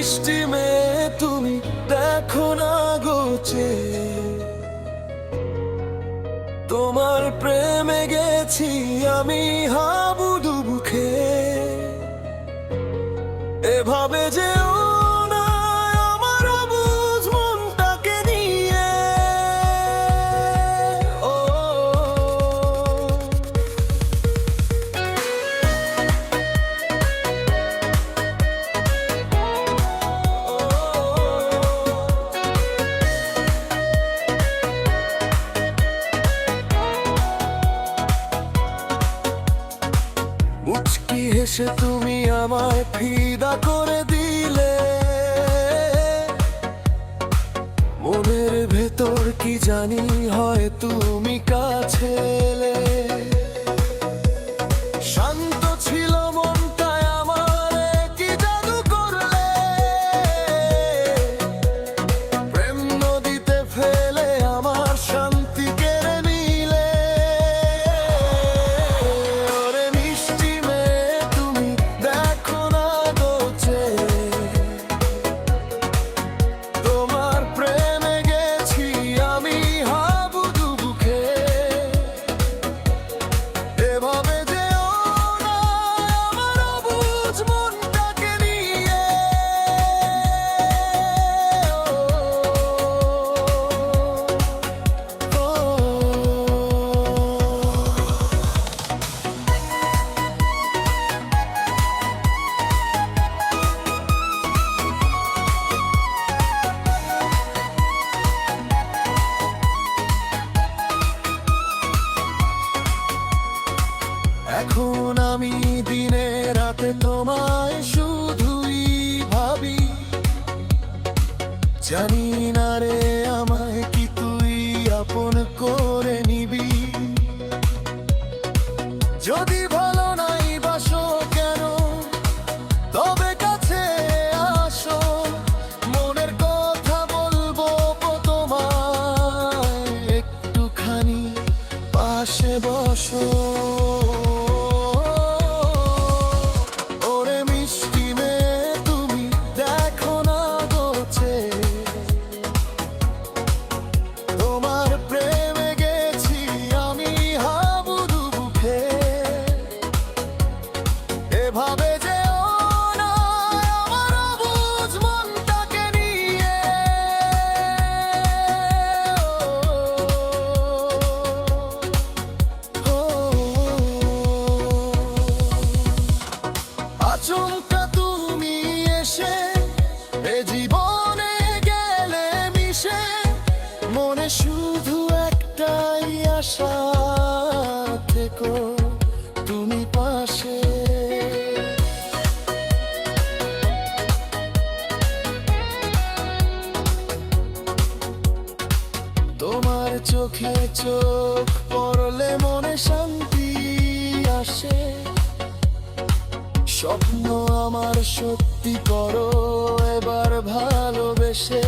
মিষ্টি মেয়ে তুমি দেখো না গোছে, তোমার প্রেমে গেছি আমি হাবুডুবু খেয়ে। এভাবে যেও না আমার অবুঝ মনটাকে নিয়ে। ও মুচকি হেসে তুমি আমায় ফিদা করে দিলে, মনের ভেতর কি জানি হয় তুমি কাছে এলে। শান্ত ছিল মনটায় আমার কি জাদু করলে, প্রেম নদীতে ফেলে আমার শান্তি কেড়ে নিলে। ওরে মিষ্টি মেয়ে তুমি দেখো না গোছে, তোমার প্রেমে গেছি আমি হাবুডুবু খেয়ে। এভাবে যেও না আমার অবুঝ মনটাকে নিয়ে। এখন আমি দিনে রাতে তোমায় শুধুই ভাবি, জানি না রে আমায় কি তুই আপন করে নিবি। যদি ভালো নাই বাসো কেন তবে কাছে আসো, মনের কথা বলবো তোমায়, একটুখানি পাশে বসো। ওরে মিষ্টি মেয়ে তুমি দেখো না গোছে, তোমার প্রেমে গেছি আমি হাবুডুবু খেয়ে। এভাবে যেও না আমার অবুঝ মনটাকে নিয়ে। আচমকা তুমি এসে এ জীবনে গেলে মিশে, মনে শুধু একটাই আশা থেকো তুমি পাশে। তোমার চোখে চোখ পড়লে মনে শান্তি আসে, স্বপ্ন আমার সত্যি করো এবার ভালোবেসে।